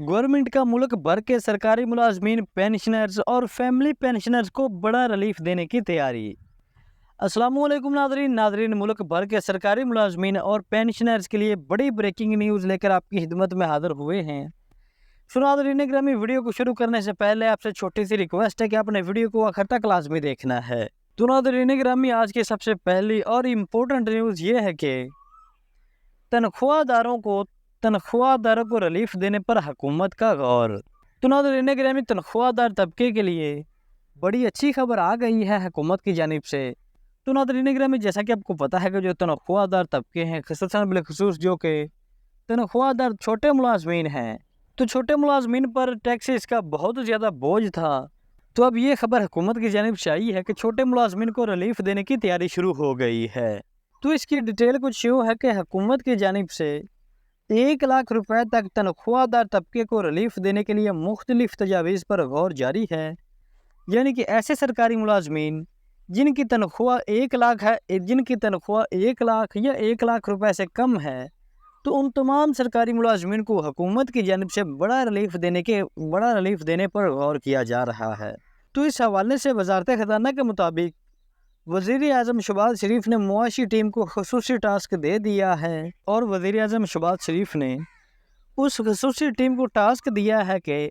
Government का मुल्क भर के सरकारी मुलाजमीन, पेंशनर्स और फैमिली पेंशनर्स को बड़ा रिलीफ देने की तैयारी। अस्सलामुअलैकुम नादरीन, मुल्क भर के सरकारी मुलाजमीन और पेंशनर्स के लिए बड़ी ब्रेकिंग न्यूज़ लेकर आपकी खिदमत में हाजिर हुए हैं। नादरीन ग्रामी, वीडियो को शुरू करने से पहले आपसे छोटी सी रिक्वेस्ट है कि आपने वीडियो को आखिर तक लाजमी देखना है। तो नादरीन ग्रामी, आज की सबसे पहली और इम्पोर्टेंट न्यूज़ ये है कि तनख्वाहदारों को रिलीफ देने पर हुकूमत का गौर। तो नाज़रीन गिरामी, तनख्वाहदार तबके के लिए बड़ी अच्छी खबर आ गई है हुकूमत की जानिब से। तो नाज़रीन गिरामी, जैसा कि आपको पता है कि जो तनख्वाहदार तबके हैं, ख़ुसूसन बिलख़ुसूस जो कि तनख्वाहदार छोटे मुलाजमीन हैं, तो छोटे मुलाजमीन पर टैक्सेस का बहुत ज़्यादा बोझ था। तो अब ये खबर हुकूमत की जानिब से आई है कि छोटे मुलाजमीन को रिलीफ देने की तैयारी शुरू हो गई है। तो इसकी डिटेल कुछ यूँ है कि हुकूमत की जानिब से 1 लाख रुपए तक तनख्वाहदार तबके को रिलीफ देने के लिए मुख्तलिफ तजावीज़ पर गौर जारी है। यानी कि ऐसे सरकारी मुलाजमीन जिनकी तनख्वाह 1 लाख है, जिनकी तनख्वाह 1 लाख या 1 लाख रुपए से कम है, तो उन तमाम सरकारी मुलाजमीन को हुकूमत की जानिब से बड़ा रिलीफ देने पर गौर किया जा रहा है। तो इस हवाले से वज़ारत ख़ज़ाना के मुताबिक वज़ीर-ए-आज़म शहबाज शरीफ ने मुआशी टीम को ख़ुसूसी टास्क दे दिया है और वज़ीर-ए-आज़म शहबाज शरीफ ने उस ख़ुसूसी टीम को टास्क दिया है कि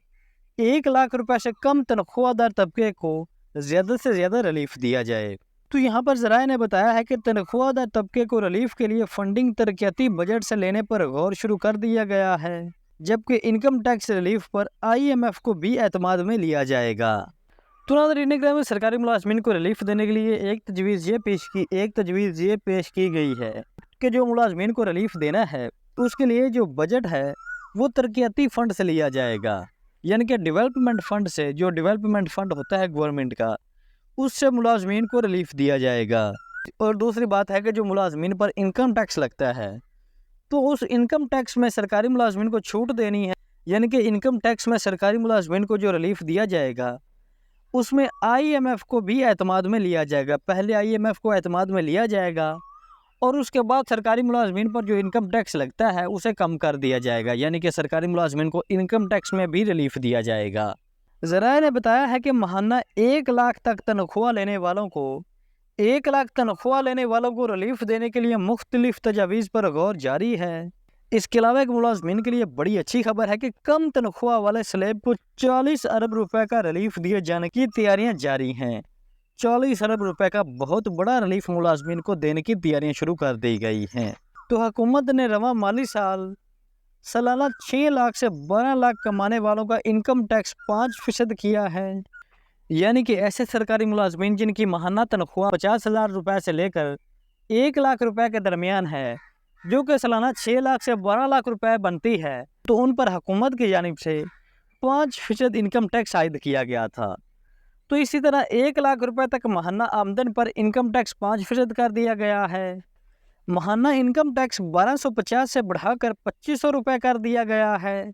1 लाख रुपए से कम तनख्वाहदार तबके को ज़्यादा से ज़्यादा रिलीफ दिया जाए। तो यहाँ पर ज़राए ने बताया है कि तनख्वाहदार तबके को रिलीफ के लिए फंडिंग तरक्याती बजट से लेने पर गौर शुरू कर दिया गया है, जबकि इनकम टैक्स रिलीफ पर IMF को भी एतमाद में लिया जाएगा। तो नाज़रीन ग्रामी, सरकारी मुलाजमीन को रिलीफ देने के लिए एक तजवीज़ ये पेश की गई है कि जो मुलाजमीन को रिलीफ देना है उसके लिए जो बजट है वो तरक्याती फ़ंड से लिया जाएगा, यानी कि डेवलपमेंट फ़ंड से। जो डेवलपमेंट फ़ंड होता है गवर्नमेंट का, उससे मुलाजमीन को रिलीफ दिया जाएगा। और दूसरी बात है कि जो मुलाजमीन पर इनकम टैक्स लगता है, तो उस इनकम टैक्स में सरकारी मुलाजमीन को छूट देनी है। यानी कि इनकम टैक्स में सरकारी मुलाजमीन को जो रिलीफ दिया जाएगा उसमें IMF को भी एतमाद में लिया जाएगा। पहले IMF को एतमाद में लिया जाएगा और उसके बाद सरकारी मुलाजमीन पर जो इनकम टैक्स लगता है उसे कम कर दिया जाएगा, यानी कि सरकारी मुलाजमीन को इनकम टैक्स में भी रिलीफ दिया जाएगा। ज़राए ने बताया है कि महाना 1 लाख तक तनख्वाह लेने वालों को रिलीफ देने के लिए मुख्तलिफ तजावीज़ पर गौर जारी है। इसके अलावा एक मुलाजमीन के लिए बड़ी अच्छी खबर है कि कम तनख्वाह वाले स्लेब को 40 अरब रुपए का रिलीफ दिए जाने की तैयारियां जारी हैं। 40 अरब रुपए का बहुत बड़ा रिलीफ मुलाजमीन को देने की तैयारियां शुरू कर दी गई हैं। तो हुकूमत ने रवां माली साल सालाना 6 लाख से 12 लाख कमाने वालों का इनकम टैक्स 5% किया है। यानी कि ऐसे सरकारी मुलाजमीन जिनकी माहाना तनख्वाह 50,000 रुपए से लेकर 1 लाख रुपए के दरमियान है, जो कि सालाना 6 लाख से 12 लाख रुपए बनती है, तो उन पर हुकूमत की जानिब से 5% इनकम टैक्स आयद किया गया था। तो इसी तरह 1 लाख रुपए तक माहाना आमदन पर इनकम टैक्स 5% कर दिया गया है। माहाना इनकम टैक्स 1250 से बढ़ाकर 2500 रुपये कर दिया गया है।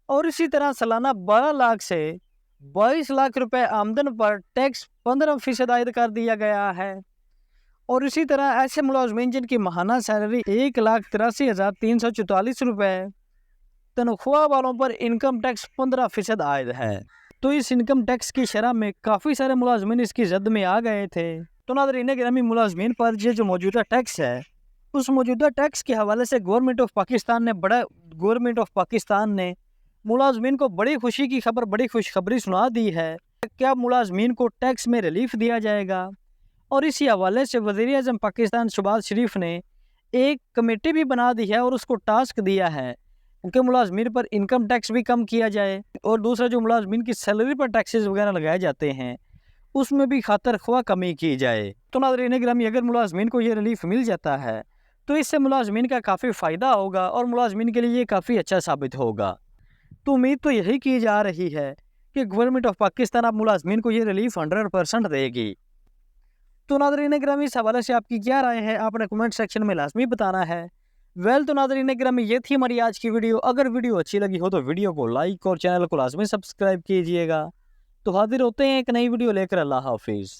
और इसी तरह सालाना 12 लाख से 22 लाख रुपए आमदन पर टैक्स 15% आयद कर दिया गया है। और इसी तरह ऐसे मुलाजमीन जिनकी माहाना सैलरी 1,83,344 रुपये, तनख्वाह वालों पर इनकम टैक्स 15% आयद है। तो इस इनकम टैक्स की शरह में काफ़ी सारे मुलाजमीन इसकी जद में आ गए थे। तो नाज़रीन गिरामी, मुलाजमीन पर ये जो मौजूदा टैक्स है, उस मौजूदा टैक्स के हवाले से गवर्नमेंट ऑफ पाकिस्तान ने मुलाजमीन को बड़ी खुशखबरी सुना दी है। क्या मुलाजमीन को टैक्स में रिलीफ दिया जाएगा। और इसी हवाले से वज़ीर-ए-आज़म पाकिस्तान शहबाज शरीफ ने एक कमेटी भी बना दी है और उसको टास्क दिया है कि मुलाजमीन पर इनकम टैक्स भी कम किया जाए और दूसरा जो मुलाजमीन की सैलरी पर टैक्सेस वगैरह लगाए जाते हैं उसमें भी खातर ख्वाह कमी की जाए। तो नाज़रीन गिरामी, अगर मुलाजमीन को ये रिलीफ मिल जाता है तो इससे मुलाजमीन का काफ़ी फ़ायदा होगा और मुलाजमीन के लिए ये काफ़ी अच्छा साबित होगा। तो उम्मीद तो यही की जा रही है कि गवर्नमेंट ऑफ पाकिस्तान अब मुलाजमीन को ये रिलीफ 100% देगी। तो नाज़रीन गिरामी, इस हवाले से आपकी क्या राय है, आपने कमेंट सेक्शन में लाजमी बताना है। तो नाज़रीन गिरामी, ये थी हमारी आज की वीडियो। अगर वीडियो अच्छी लगी हो तो वीडियो को लाइक और चैनल को लाजमी सब्सक्राइब कीजिएगा। तो हाजिर होते हैं एक नई वीडियो लेकर। अल्लाह हाफिज़।